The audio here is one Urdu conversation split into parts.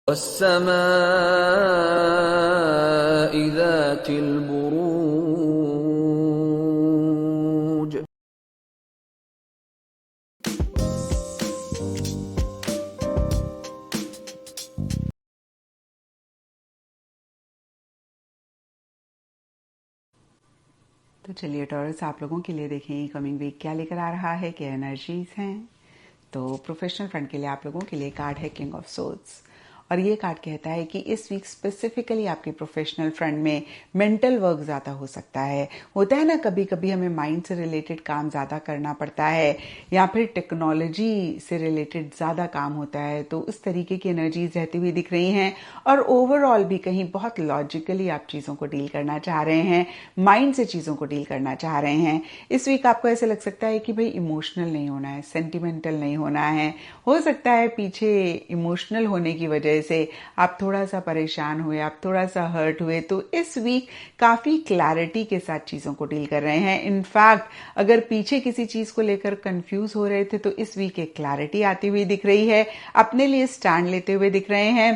والسماء ذات البروج. تو چلیے ٹورس، آپ لوگوں کے لیے دیکھیں کمنگ ویک کیا لے کر آ رہا ہے، کیا انرجیز ہیں. تو پروفیشنل فرنٹ کے لیے آپ لوگوں کے لیے کارڈ ہے کنگ آف سورڈز، اور یہ کارڈ کہتا ہے کہ اس ویک اسپیسیفکلی آپ کے پروفیشنل فرنٹ میں مینٹل ورک زیادہ ہو سکتا ہے. ہوتا ہے نا کبھی کبھی ہمیں مائنڈ سے ریلیٹڈ کام زیادہ کرنا پڑتا ہے، یا پھر ٹیکنالوجی سے ریلیٹڈ زیادہ کام ہوتا ہے، تو اس طریقے کی انرجیز رہتی ہوئی دکھ رہی ہیں. اور اوور آل بھی کہیں بہت لاجیکلی آپ چیزوں کو ڈیل کرنا چاہ رہے ہیں، مائنڈ سے چیزوں کو ڈیل کرنا چاہ رہے ہیں. اس ویک آپ کو ایسے لگ سکتا ہے کہ بھئی ایموشنل نہیں ہونا ہے، سینٹیمنٹل نہیں ہونا ہے. ہو سکتا ہے پیچھے ایموشنل ہونے کی وجہ سے آپ تھوڑا سا پریشان ہوئے، آپ تھوڑا سا ہرٹ ہوئے. تو اس ویک کافی کلیئرٹی کے ساتھ چیزوں کو ڈیل کر رہے ہیں. انفیکٹ اگر پیچھے کسی چیز کو لے کر کنفیوز ہو رہے تھے تو اس ویک ایک کلیئرٹی آتی ہوئی دکھ رہی ہے، اپنے لیے سٹینڈ لیتے ہوئے دکھ رہے ہیں.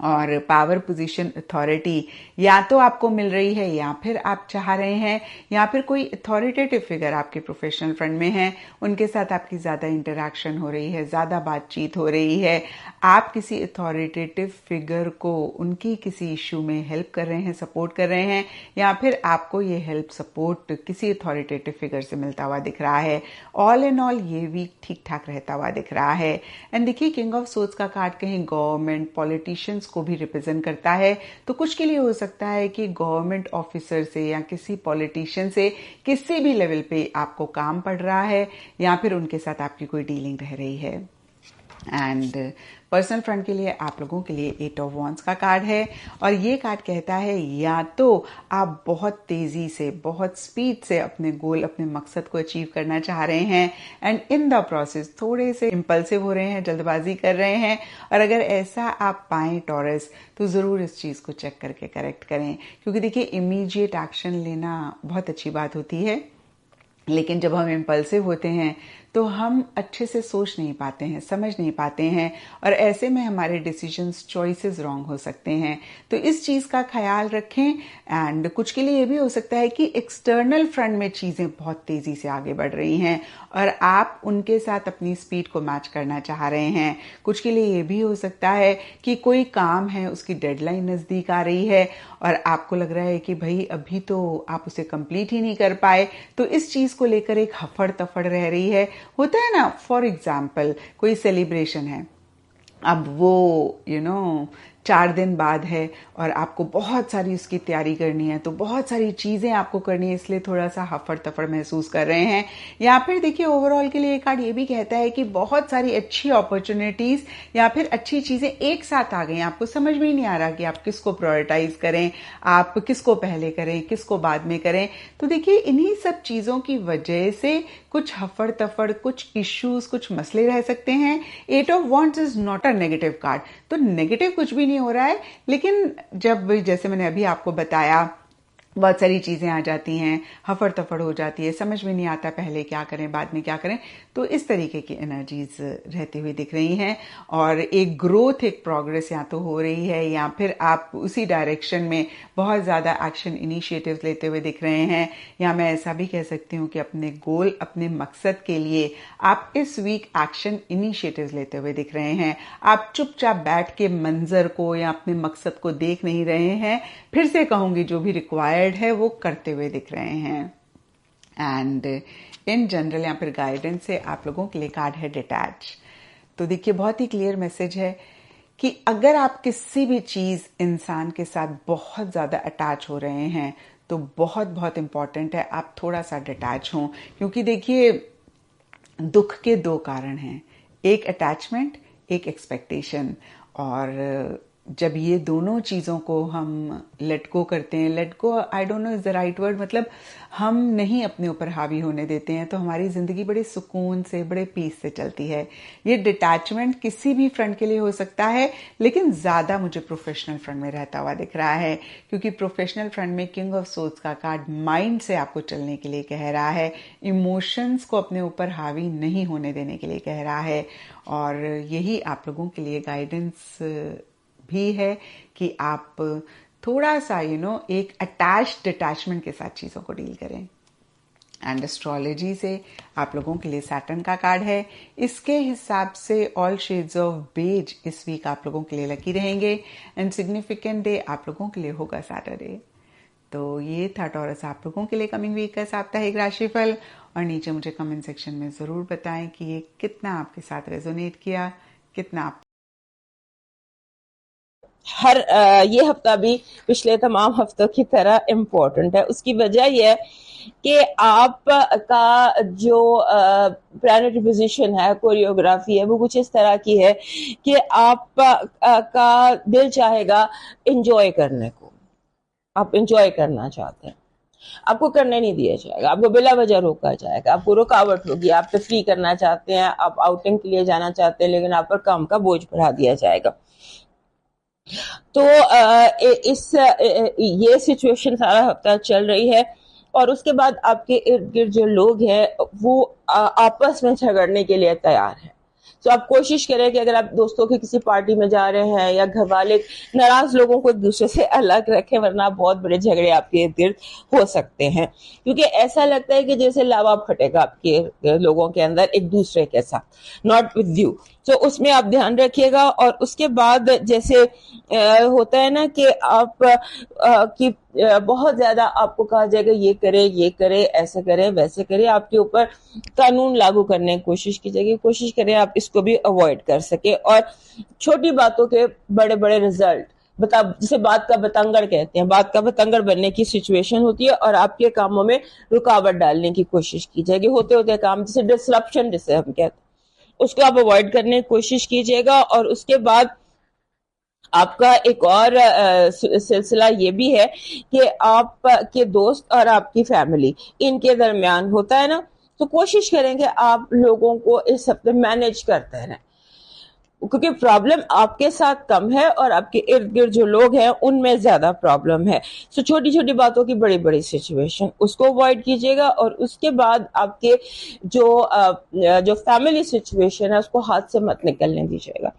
اور پاور پوزیشن اتھارٹی یا تو آپ کو مل رہی ہے، یا پھر آپ چاہ رہے ہیں، یا پھر کوئی اتھارٹیٹیو فگر آپ کے پروفیشنل فرنٹ میں ہیں، ان کے ساتھ آپ کی زیادہ انٹریکشن ہو رہی ہے، زیادہ بات چیت ہو رہی ہے. آپ کسی اتھارٹیٹیو فگر کو ان کی کسی ایشو میں ہیلپ کر رہے ہیں، سپورٹ کر رہے ہیں، یا پھر آپ کو یہ ہیلپ سپورٹ کسی اتھارٹیٹیو فگر سے ملتا ہوا دکھ رہا ہے. آل ان آل یہ ویک ٹھیک ٹھاک رہتا ہوا دکھ رہا ہے. اینڈ دیکھیے کنگ آف سورڈز کا کارڈ کہیں گورنمنٹ پولیٹیشینز کو بھی ریپرزینٹ کرتا ہے. تو کچھ کے لیے ہو سکتا ہے کہ گورنمنٹ آفیسر سے یا کسی پولیٹیشین سے کسی بھی لیول پہ آپ کو کام پڑ رہا ہے، یا پھر ان کے ساتھ آپ کی کوئی ڈیلنگ رہ رہی ہے. اینڈ پرسنل فرنٹ کے لیے آپ لوگوں کے لیے 8 آف وانڈز کا کارڈ ہے، اور یہ کارڈ کہتا ہے یا تو آپ بہت تیزی سے، بہت سپیڈ سے اپنے گول، اپنے مقصد کو اچیو کرنا چاہ رہے ہیں، اینڈ ان دا پروسیس تھوڑے سے امپلسو ہو رہے ہیں، جلد بازی کر رہے ہیں. اور اگر ایسا آپ پائیں ٹورس تو ضرور اس چیز کو چیک کر کے کریکٹ کریں، کیونکہ دیکھیے امیڈیٹ ایکشن لینا بہت اچھی بات ہوتی ہے، لیکن جب ہم امپلسو ہوتے ہیں تو ہم اچھے سے سوچ نہیں پاتے ہیں، سمجھ نہیں پاتے ہیں، اور ایسے میں ہمارے ڈیسیجنز، چوائسز رانگ ہو سکتے ہیں. تو اس چیز کا خیال رکھیں. اینڈ کچھ کے لیے یہ بھی ہو سکتا ہے کہ ایکسٹرنل فرنٹ میں چیزیں بہت تیزی سے آگے بڑھ رہی ہیں اور آپ ان کے ساتھ اپنی سپیڈ کو میچ کرنا چاہ رہے ہیں. کچھ کے لیے یہ بھی ہو سکتا ہے کہ کوئی کام ہے، اس کی ڈیڈ لائن نزدیک آ رہی ہے اور آپ کو لگ رہا ہے کہ بھائی ابھی تو آپ اسے کمپلیٹ ہی نہیں کر پائے، تو اس چیز کو لے کر ایک ہفڑ تفڑ رہ رہی ہے. ہوتا ہے نا، فار ایگزامپل کوئی سیلیبریشن ہے، اب وہ 4 دن بعد ہے اور آپ کو بہت ساری اس کی تیاری کرنی ہے، تو بہت ساری چیزیں آپ کو کرنی ہے، اس لیے تھوڑا سا ہفڑ تفڑ محسوس کر رہے ہیں. یا پھر دیکھیے اوور آل کے لیے ایک کارڈ یہ بھی کہتا ہے کہ بہت ساری اچھی اپرچونیٹیز یا پھر اچھی چیزیں ایک ساتھ آ گئی ہیں، آپ کو سمجھ میں ہی نہیں آ رہا کہ آپ کس کو پرائورٹائز کریں، آپ کس کو پہلے کریں، کس کو بعد میں کریں. تو دیکھیے انہی سب چیزوں کی وجہ سے کچھ ہفڑ تفڑ، کچھ ایشوز، کچھ مسئلے رہ سکتے ہیں. 8 of wands is not a negative card, تو نیگیٹو کچھ بھی نہیں ہو رہا ہے، لیکن جب جیسے میں نے ابھی آپ کو بتایا بہت ساری چیزیں آ جاتی ہیں، ہفڑ تفڑ ہو جاتی ہے، سمجھ میں نہیں آتا پہلے کیا کریں بعد میں کیا کریں، تو اس طریقے کی انرجیز رہتی ہوئی دکھ رہی ہیں. اور ایک گروتھ، ایک پروگرس یا تو ہو رہی ہے، یا پھر آپ اسی ڈائریکشن میں بہت زیادہ ایکشن انیشیٹیوز لیتے ہوئے دکھ رہے ہیں. یا میں ایسا بھی کہہ سکتی ہوں کہ اپنے گول، اپنے مقصد کے لیے آپ اس ویک ایکشن انیشیٹیوز لیتے ہوئے دکھ رہے ہیں. آپ چپ چاپ بیٹھ کے منظر کو یا اپنے مقصد کو دیکھ نہیں رہے ہیں، پھر سے کہوں گی جو بھی ریکوائرڈ ہے وہ کرتے ہوئے دکھ رہے ہیں. اینڈ ان جنرل یہاں پھر گائیڈنس سے آپ لوگوں کے لیے کارڈ ہے ڈیٹیچ. تو دیکھیے بہت ہی کلیئر میسج ہے کہ اگر آپ کسی بھی چیز، انسان کے ساتھ بہت زیادہ اٹیچ ہو رہے ہیں تو بہت بہت امپورٹنٹ ہے آپ تھوڑا سا ڈیٹیچ ہوں. کیونکہ دیکھیے دکھ کے 2 کارن ہیں، ایک اٹیچمنٹ، ایک ایکسپیکٹیشن. اور جب یہ دونوں چیزوں کو ہم لیٹ گو کرتے ہیں، let go I don't know is the right word, مطلب ہم نہیں اپنے اوپر حاوی ہونے دیتے ہیں، تو ہماری زندگی بڑے سکون سے، بڑے پیس سے چلتی ہے. یہ ڈٹیچمنٹ کسی بھی فرنٹ کے لیے ہو سکتا ہے، لیکن زیادہ مجھے پروفیشنل فرنٹ میں رہتا ہوا دکھ رہا ہے، کیونکہ پروفیشنل فرنٹ میں کنگ آف سورڈز کا کارڈ مائنڈ سے آپ کو چلنے کے لیے کہہ رہا ہے، ایموشنز کو اپنے اوپر حاوی نہیں ہونے دینے کے لیے کہہ رہا ہے. اور یہی آپ لوگوں کے لیے گائیڈنس بھی ہے کہ آپ تھوڑا سا ایک اٹیچمنٹ کے ساتھ چیزوں کو ڈیل کریں. اینڈ اسٹرالوجی سے آپ لوگوں کے لیے سیٹرن کا کارڈ ہے. اس کے حساب سے all shades of beige this week آپ لوگوں کے لیے لکی رہیں گے. اینڈ سگنیفیکنٹ ڈے آپ لوگوں کے لیے ہوگا سیٹرڈے. تو یہ تھا ٹورس آپ لوگوں کے لیے کمنگ ویک کا ساپتاہک راشی فل. اور نیچے مجھے کمنٹ سیکشن میں ضرور بتائیں کہ یہ کتنا آپ کے ساتھ ریزونیٹ کیا, کتنا آپ یہ ہفتہ بھی پچھلے تمام ہفتوں کی طرح امپورٹنٹ ہے. اس کی وجہ یہ ہے کہ آپ کا جو پلانٹری پوزیشن ہے, کوریوگرافی ہے, وہ کچھ اس طرح کی ہے کہ آپ کا دل چاہے گا انجوائے کرنے کو. آپ انجوائے کرنا چاہتے ہیں, آپ کو کرنے نہیں دیا جائے گا, آپ کو بلا وجہ روکا جائے گا, آپ کو رکاوٹ ہوگی. آپ تفریح کرنا چاہتے ہیں, آپ آؤٹنگ کے لیے جانا چاہتے ہیں, لیکن آپ پر کام کا بوجھ بڑھا دیا جائے گا. تو یہ سچویشن سارا ہفتہ چل رہی ہے. اور اس کے بعد آپ کے ارد گرد جو لوگ ہیں وہ آپس میں جھگڑنے کے لیے تیار ہیں. تو آپ کوشش کریں کہ اگر آپ دوستوں کی کسی پارٹی میں جا رہے ہیں یا گھر والے ناراض لوگوں کو ایک دوسرے سے الگ رکھیں, ورنہ بہت بڑے جھگڑے آپ کے ارد گرد ہو سکتے ہیں. کیونکہ ایسا لگتا ہے کہ جیسے لاوا پھٹے گا آپ کے لوگوں کے اندر ایک دوسرے کے ساتھ, ناٹ ود یو. تو اس میں آپ دھیان رکھیے گا. اور اس کے بعد جیسے ہوتا ہے نا کہ آپ کی بہت زیادہ آپ کو کہا جائے گا یہ کرے, ایسے کرے, ویسے کرے, آپ کے اوپر قانون لاگو کرنے کی کوشش کیجیے گی. کوشش کریں آپ اس کو بھی اوائڈ کر سکے. اور چھوٹی باتوں کے بڑے بڑے رزلٹ, جسے بات کا بتنگڑ کہتے ہیں, بات کا بتنگڑ بننے کی سچویشن ہوتی ہے اور آپ کے کاموں میں رکاوٹ ڈالنے کی کوشش کی جائے گی. ہوتے ہوتے کام جسے ڈسرپشن جسے ہم کہتے ہیں, اس کو آپ اوائڈ کرنے کی کوشش کیجیے گا. اور اس کے بعد آپ کا ایک اور سلسلہ یہ بھی ہے کہ آپ کے دوست اور آپ کی فیملی ان کے درمیان ہوتا ہے نا, تو کوشش کریں کہ آپ لوگوں کو اس ہفتے مینج کرتے رہیں, کیونکہ پرابلم آپ کے ساتھ کم ہے اور آپ کے ارد گرد جو لوگ ہیں ان میں زیادہ پرابلم ہے. سو چھوٹی چھوٹی باتوں کی بڑی بڑی سچویشن, اس کو اوائڈ کیجیے گا. اور اس کے بعد آپ کے جو فیملی سچویشن ہے اس کو ہاتھ سے مت نکلنے دیجیے گا.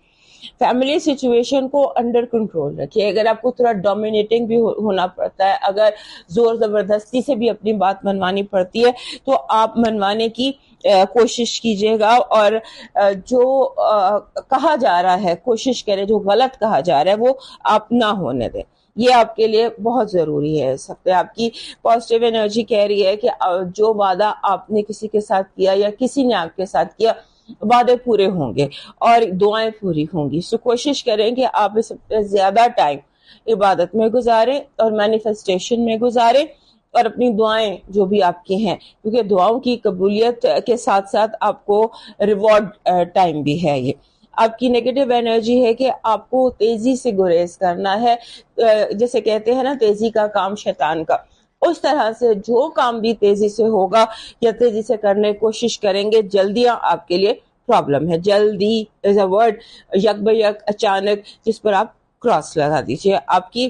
فیملی سچویشن کو انڈر کنٹرول رکھیے. اگر آپ کو تھوڑا ڈومینیٹنگ بھی ہونا پڑتا ہے, اگر زور زبردستی سے بھی اپنی بات منوانی پڑتی ہے, تو آپ منوانے کی کوشش کیجیے گا. اور جو کہا جا رہا ہے کوشش کریں جو غلط کہا جا رہا ہے وہ آپ نہ ہونے دیں. یہ آپ کے لیے بہت ضروری ہے. اس ہفتے آپ کی پازیٹیو انرجی کہہ رہی ہے کہ جو وعدہ آپ نے کسی کے ساتھ کیا یا کسی نے آپ کے ساتھ کیا, وعدے پورے ہوں گے اور دعائیں پوری ہوں گی. سو کوشش کریں کہ آپ اس ہفتے زیادہ ٹائم عبادت میں گزاریں اور مینیفیسٹیشن میں گزاریں, اور اپنی دعائیں جو بھی آپ کی ہیں, کیونکہ دعاؤں کی قبولیت کے ساتھ ساتھ آپ کو ریوارڈ ٹائم بھی ہے. یہ آپ کی نیگیٹو انرجی ہے کہ آپ کو تیزی سے گریز کرنا ہے. جیسے کہتے ہیں نا تیزی کا کام شیطان کا, اس طرح سے جو کام بھی تیزی سے ہوگا یا تیزی سے کرنے کی کوشش کریں گے, جلدیاں آپ کے لیے پرابلم ہے. جلدی از اے ورڈ, یک بہ یک, اچانک, جس پر آپ کراس لگا دیجیے. آپ کی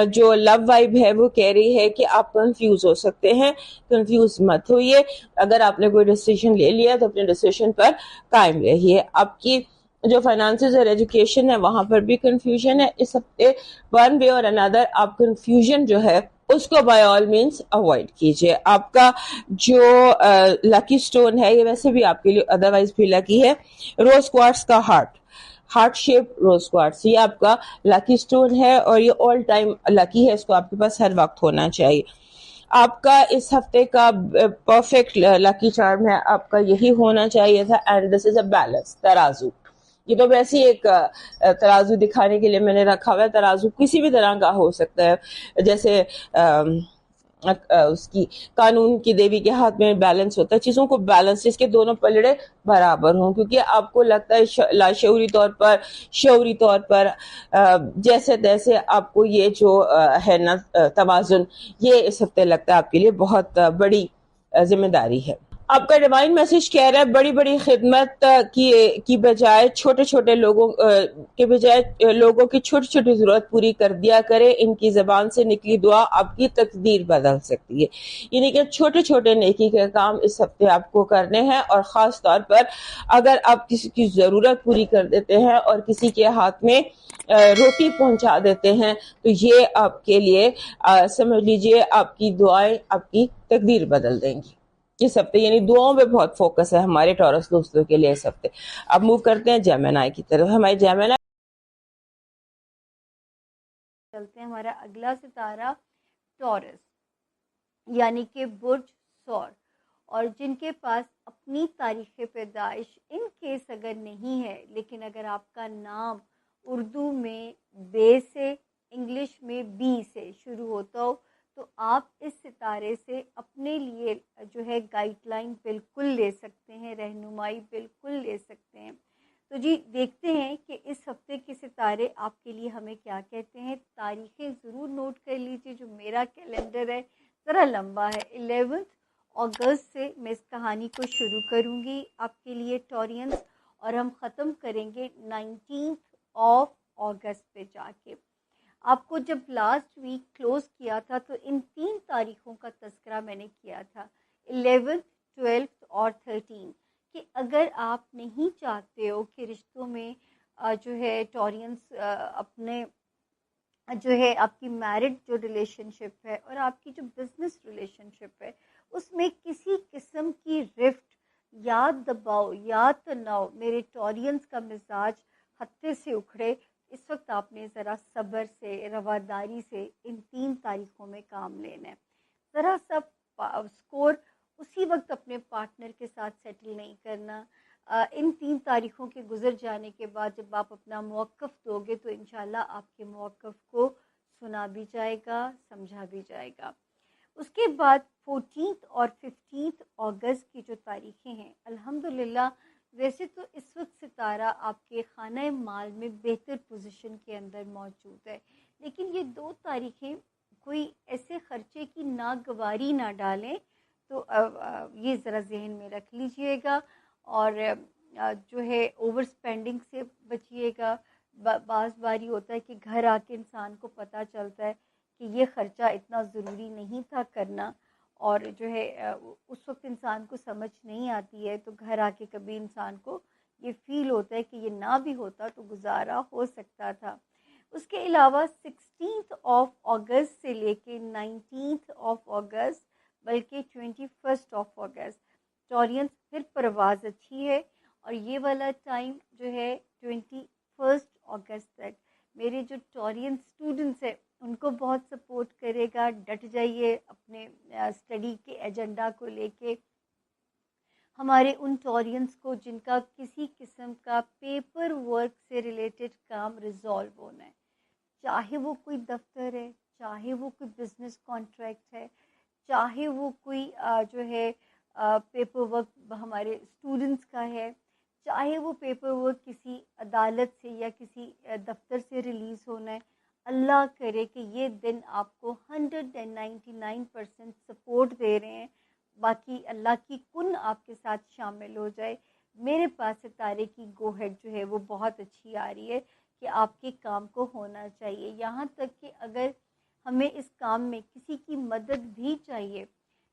جو لو وائب ہے وہ کہہ رہی ہے کہ آپ کنفیوز ہو سکتے ہیں. کنفیوز مت ہوئیے. اگر آپ نے کوئی ڈیسیژن لے لیا تو اپنے ڈیسیژن پر قائم رہیے. آپ کی جو فائنانسز اور ایجوکیشن ہے وہاں پر بھی کنفیوژن ہے. اس ہفتے ون وے اور انادر آپ کنفیوژن جو ہے اس کو بائی آل مینس اوائڈ کیجیے. آپ کا جو لکی سٹون ہے, یہ ویسے بھی آپ کے لیے ادروائز بھی لکی ہے, روز کوارٹز کا ہارٹ شیپ روز کوارٹز. یہ آپ کا لکی سٹون ہے اور یہ آل ٹائم لکی ہے. اس کو آپ کے پاس ہر وقت ہونا چاہیے. آپ کا اس ہفتے کا پرفیکٹ لکی چارم ہے, آپ کا یہی ہونا چاہیے تھا. And this is a balance, ترازو. یہ تو ویسے ایک ترازو دکھانے کے لیے میں نے رکھا ہوا ہے. ترازو کسی بھی طرح کا ہو سکتا ہے, جیسے اس کی قانون کی دیوی کے ہاتھ میں بیلنس ہوتا ہے. چیزوں کو بیلنس, جس کے دونوں پلڑے برابر ہوں, کیونکہ آپ کو لگتا ہے لاشعوری طور پر, شعوری طور پر, جیسے تیسے آپ کو یہ جو ہے نا توازن, یہ اس ہفتے لگتا ہے آپ کے لیے بہت بڑی ذمہ داری ہے. آپ کا ڈیوائن میسج کہہ رہا ہے بڑی بڑی خدمت کی بجائے چھوٹے چھوٹے لوگوں کے بجائے لوگوں کی چھوٹی چھوٹی ضرورت پوری کر دیا کرے. ان کی زبان سے نکلی دعا آپ کی تقدیر بدل سکتی ہے. یعنی کہ چھوٹے چھوٹے نیکی کے کام اس ہفتے آپ کو کرنے ہیں, اور خاص طور پر اگر آپ کسی کی ضرورت پوری کر دیتے ہیں اور کسی کے ہاتھ میں روٹی پہنچا دیتے ہیں تو یہ آپ کے لیے سمجھ لیجئے آپ کی دعائیں آپ کی تقدیر بدل دیں گی اس ہفتے. یعنی دعاؤں پہ بہت فوکس ہے ہمارے ٹورس دوستوں کے لیے اس ہفتے. اب موو کرتے ہیں جیمنائی کی طرف. ہمارے جیمنائی چلتے ہیں ہمارا اگلا ستارہ ٹورس یعنی کہ برج سور, اور جن کے پاس اپنی تاریخ پیدائش ان کیس اگر نہیں ہے, لیکن اگر آپ کا نام اردو میں بے سے انگلش میں بی سے شروع ہوتا ہو تو آپ اس ستارے سے اپنے لیے جو ہے گائیڈ لائن بالکل لے سکتے ہیں, رہنمائی بالکل لے سکتے ہیں. تو جی دیکھتے ہیں کہ اس ہفتے کے ستارے آپ کے لیے ہمیں کیا کہتے ہیں. تاریخیں ضرور نوٹ کر لیجیے. جو میرا کیلنڈر ہے ذرا لمبا ہے. 11 اگست سے میں اس کہانی کو شروع کروں گی آپ کے لیے ٹورینس, اور ہم ختم کریں گے 19 اگست پہ جا کے. آپ کو جب لاسٹ ویک کلوز کیا تھا تو ان 3 تاریخوں کا تذکرہ میں نے کیا تھا, 11 12 اور 13, کہ اگر آپ نہیں چاہتے ہو کہ رشتوں میں جو ہے ٹورینس اپنے جو ہے آپ کی میرڈ جو ریلیشن شپ ہے اور آپ کی جو بزنس ریلیشن شپ ہے اس میں کسی قسم کی رفٹ یا دباؤ یا تناؤ, میرے ٹورینس کا مزاج خطے سے اکھڑے, اس وقت آپ نے ذرا صبر سے رواداری سے ان 3 تاریخوں میں کام لینا ہے. ذرا سب سکور اسی وقت اپنے پارٹنر کے ساتھ سیٹل نہیں کرنا. ان 3 تاریخوں کے گزر جانے کے بعد جب آپ اپنا موقف دو گے تو انشاءاللہ آپ کے موقف کو سنا بھی جائے گا, سمجھا بھی جائے گا. اس کے بعد 14 اور 15 اگست کی جو تاریخیں ہیں الحمدللہ ویسے تو اس وقت ستارہ آپ کے خانہ مال میں بہتر پوزیشن کے اندر موجود ہے, لیکن یہ 2 تاریخیں کوئی ایسے خرچے کی ناگواری نہ ڈالیں, تو یہ ذرا ذہن میں رکھ لیجئے گا. اور جو ہے اوور سپینڈنگ سے بچیے گا. بعض باری ہوتا ہے کہ گھر آ کے انسان کو پتہ چلتا ہے کہ یہ خرچہ اتنا ضروری نہیں تھا کرنا, اور جو ہے اس وقت انسان کو سمجھ نہیں آتی ہے, تو گھر آ کے کبھی انسان کو یہ فیل ہوتا ہے کہ یہ نہ بھی ہوتا تو گزارا ہو سکتا تھا. اس کے علاوہ 16 اگست سے لے کے 19 اگست بلکہ 21 اگست ٹورینس پھر پرواز اچھی ہے, اور یہ والا ٹائم جو ہے 21 اگست تک میرے جو ٹورینس اسٹوڈنٹس ہیں ان کو بہت سپورٹ کرے گا. ڈٹ جائیے اپنے اسٹڈی کے ایجنڈا کو لے کے. ہمارے ان ٹورینس کو جن کا کسی قسم کا پیپر ورک سے ریلیٹڈ کام ریزالو ہونا ہے, چاہے وہ کوئی دفتر ہے, چاہے وہ کوئی بزنس کانٹریکٹ ہے, چاہے وہ کوئی جو ہے پیپر ورک ہمارے اسٹوڈنٹس کا ہے, چاہے وہ پیپر ورک کسی عدالت سے یا کسی دفتر سے ریلیز ہونا ہے, اللہ کرے کہ یہ دن آپ کو 199% سپورٹ دے رہے ہیں. باقی اللہ کی کن آپ کے ساتھ شامل ہو جائے. میرے پاس ستارے کی گو ہیڈ جو ہے وہ بہت اچھی آ رہی ہے کہ آپ کے کام کو ہونا چاہیے. یہاں تک کہ اگر ہمیں اس کام میں کسی کی مدد بھی چاہیے,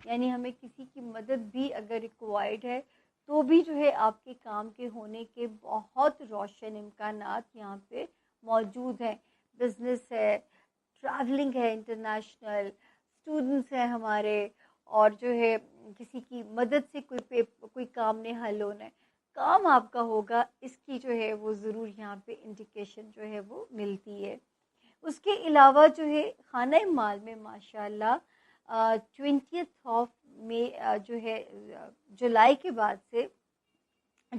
یعنی ہمیں کسی کی مدد بھی اگر ریکوائرڈ ہے, تو بھی جو ہے آپ کے کام کے ہونے کے بہت روشن امکانات یہاں پہ موجود ہیں. بزنس ہے, ٹریولنگ ہے انٹرنیشنل, اسٹوڈنٹس ہیں ہمارے, اور جو ہے کسی کی مدد سے کوئی کام نے حل ہونا ہے, کام آپ کا ہوگا, اس کی جو ہے وہ ضرور یہاں پہ انڈیکیشن جو ہے وہ ملتی ہے. اس کے علاوہ جو ہے خانہ مال میں ماشاءاللہ 20 میں جو ہے جولائی کے بعد سے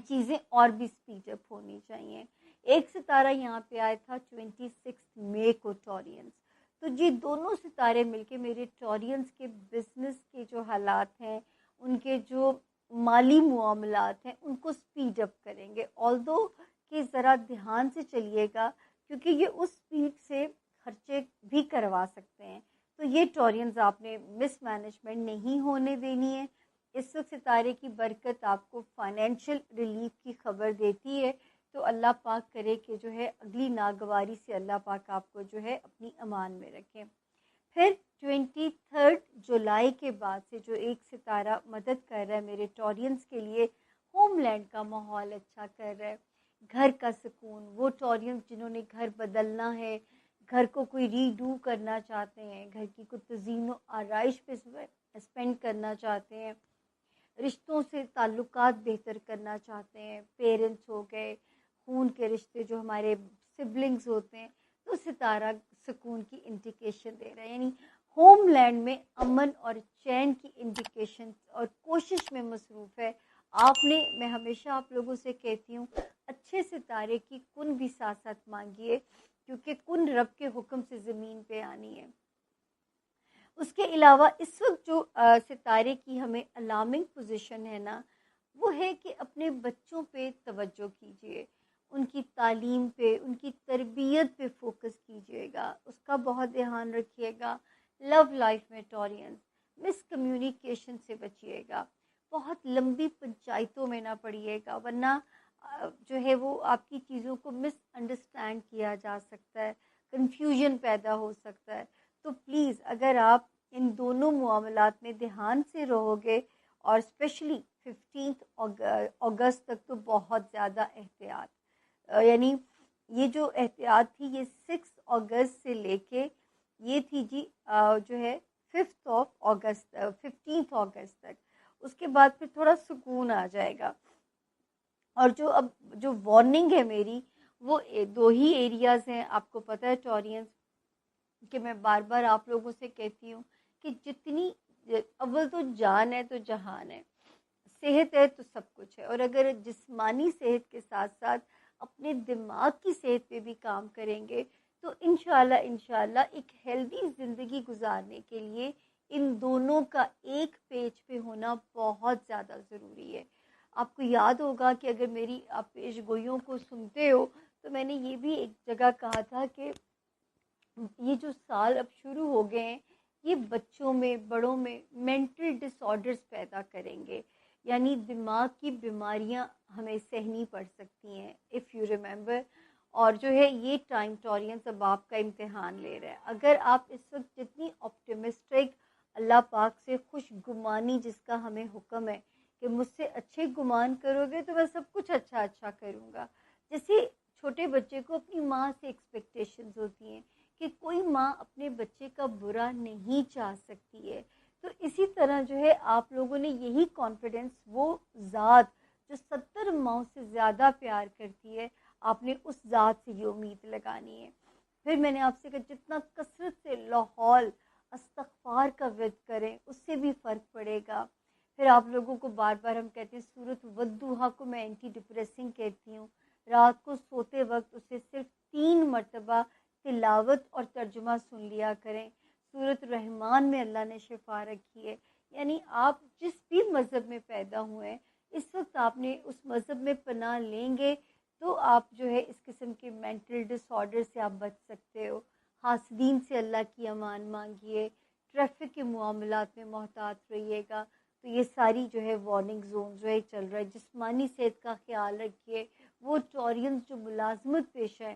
چیزیں اور بھی سپیڈ اپ ہونی چاہیے. ایک ستارہ یہاں پہ آیا تھا 26 مئی کو ٹورینس, تو یہ دونوں ستارے مل کے میرے ٹورینس کے بزنس کے جو حالات ہیں, ان کے جو مالی معاملات ہیں, ان کو سپیڈ اپ کریں گے. آلدو کہ ذرا دھیان سے چلیے گا کیونکہ یہ اس سپیڈ سے خرچے بھی کروا سکتے ہیں. تو یہ ٹورینس آپ نے مس مینجمنٹ نہیں ہونے دینی ہے. اس وقت ستارے کی برکت آپ کو فائنینشیل ریلیف کی خبر دیتی ہے، تو اللہ پاک کرے کہ جو ہے اگلی ناگواری سے اللہ پاک آپ کو جو ہے اپنی امان میں رکھیں۔ پھر 23 جولائی کے بعد سے جو ایک ستارہ مدد کر رہا ہے میرے ٹورینز کے لیے، ہوم لینڈ کا ماحول اچھا کر رہا ہے، گھر کا سکون، وہ ٹورینز جنہوں نے گھر بدلنا ہے، گھر کو کوئی ری ڈو کرنا چاہتے ہیں، گھر کی کوئی تزئین و آرائش پہ اسپینڈ کرنا چاہتے ہیں، رشتوں سے تعلقات بہتر کرنا چاہتے ہیں، پیرنٹس ہو گئے، خون کے رشتے جو ہمارے سبلنگز ہوتے ہیں، تو ستارہ سکون کی انڈیکیشن دے رہا ہے، یعنی ہوم لینڈ میں امن اور چین کی انڈیکیشن اور کوشش میں مصروف ہے۔ آپ نے، میں ہمیشہ آپ لوگوں سے کہتی ہوں، اچھے ستارے کی کن بھی ساتھ ساتھ مانگیے، کیونکہ کن رب کے حکم سے زمین پہ آنی ہے۔ اس کے علاوہ اس وقت جو ستارے کی ہمیں الارمنگ پوزیشن ہے نا، وہ ہے کہ اپنے بچوں پہ توجہ کیجیے، ان کی تعلیم پہ، ان کی تربیت پہ فوکس کیجیے گا، اس کا بہت دھیان رکھیے گا۔ لو لائف میں ٹورینز مس کمیونیکیشن سے بچیے گا، بہت لمبی پنچایتوں میں نہ پڑیے گا، ورنہ جو ہے وہ آپ کی چیزوں کو مس انڈرسٹینڈ کیا جا سکتا ہے، کنفیوژن پیدا ہو سکتا ہے۔ تو پلیز اگر آپ ان دونوں معاملات میں دھیان سے رہو گے، اور اسپیشلی 15 اگست تک تو بہت زیادہ احتیاط، یعنی یہ جو احتیاط تھی یہ 6 اگست سے لے کے یہ تھی جی جو ہے 15 اگست تک، اس کے بعد پھر تھوڑا سکون آ جائے گا۔ اور جو اب جو وارننگ ہے میری، وہ 2 ہی ایریاز ہیں، آپ کو پتہ ہے ٹورینز کہ میں بار بار آپ لوگوں سے کہتی ہوں کہ جتنی اول تو جان ہے تو جہان ہے، صحت ہے تو سب کچھ ہے، اور اگر جسمانی صحت کے ساتھ ساتھ اپنے دماغ کی صحت پہ بھی کام کریں گے تو انشاءاللہ ایک ہیلدی زندگی گزارنے کے لیے ان دونوں کا ایک پیج پہ ہونا بہت زیادہ ضروری ہے۔ آپ کو یاد ہوگا کہ اگر میری آپ پیش گوئیوں کو سنتے ہو تو میں نے یہ بھی ایک جگہ کہا تھا کہ یہ جو سال اب شروع ہو گئے ہیں یہ بچوں میں، بڑوں میں مینٹل ڈس آرڈرز پیدا کریں گے، یعنی دماغ کی بیماریاں ہمیں سہنی پڑ سکتی ہیں، اف یو ریممبر۔ اور جو ہے یہ ٹائم ٹورینز اب آپ کا امتحان لے رہا ہے۔ اگر آپ اس وقت جتنی آپٹیمسٹک، اللہ پاک سے خوش گمانی جس کا ہمیں حکم ہے کہ مجھ سے اچھے گمان کرو گے تو میں سب کچھ اچھا کروں گا، جیسے چھوٹے بچے کو اپنی ماں سے ایکسپیکٹیشنز ہوتی ہیں کہ کوئی ماں اپنے بچے کا برا نہیں چاہ سکتی ہے، تو اسی طرح جو ہے آپ لوگوں نے یہی کانفیڈنس، وہ ذات جو 70 ماؤں سے زیادہ پیار کرتی ہے، آپ نے اس ذات سے یہ امید لگانی ہے۔ پھر میں نے آپ سے کہا جتنا کثرت سے لاحول استغفار کا ورد کریں اس سے بھی فرق پڑے گا۔ پھر آپ لوگوں کو بار بار ہم کہتے ہیں سورۃ والضحیٰ کو میں اینٹی ڈپریسنگ کہتی ہوں، رات کو سوتے وقت اسے صرف 3 مرتبہ تلاوت اور ترجمہ سن لیا کریں۔ سورۃ رحمان میں اللہ نے شفا رکھی ہے، یعنی آپ جس بھی مذہب میں پیدا ہوئے ہیں اس وقت آپ نے اس مذہب میں پناہ لیں گے تو آپ جو ہے اس قسم کے مینٹل ڈس آرڈر سے آپ بچ سکتے ہو۔ حاسدین سے اللہ کی امان مانگیے، ٹریفک کے معاملات میں محتاط رہیے گا۔ تو یہ ساری جو ہے وارننگ زون جو ہے چل رہا ہے۔ جسمانی صحت کا خیال رکھیے، وہ ٹورینز جو ملازمت پیشہ ہیں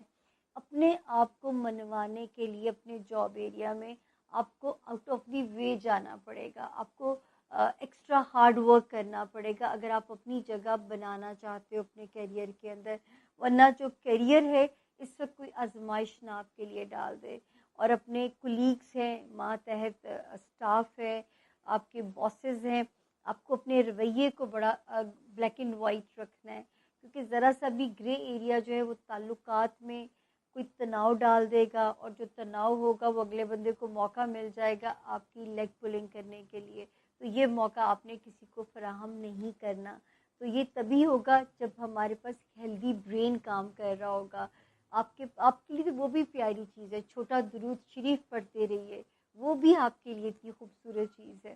اپنے آپ کو منوانے کے لیے اپنے جاب ایریا میں آپ کو آؤٹ آف دی وے جانا پڑے گا، آپ کو ایکسٹرا ہارڈ ورک کرنا پڑے گا اگر آپ اپنی جگہ بنانا چاہتے ہو اپنے کیریئر کے اندر، ورنہ جو کیریئر ہے اس وقت کوئی آزمائش نہ آپ کے لیے ڈال دے۔ اور اپنے کولیگس ہیں، ماتحت اسٹاف ہے، آپ کے باسز ہیں، آپ کو اپنے رویے کو بڑا بلیک اینڈ وائٹ رکھنا ہے، کیونکہ ذرا سا بھی گرے ایریا جو ہے وہ تعلقات میں کوئی تناؤ ڈال دے گا، اور جو تناؤ ہوگا وہ اگلے بندے کو موقع مل جائے گا آپ کی لیگ پولنگ کرنے کے لیے، تو یہ موقع آپ نے کسی کو فراہم نہیں کرنا۔ تو یہ تبھی ہوگا جب ہمارے پاس ہیلدی برین کام کر رہا ہوگا۔ آپ کے لیے تو وہ بھی پیاری چیز ہے، چھوٹا درود شریف پڑھتے رہیے، وہ بھی آپ کے لیے اتنی خوبصورت چیز ہے۔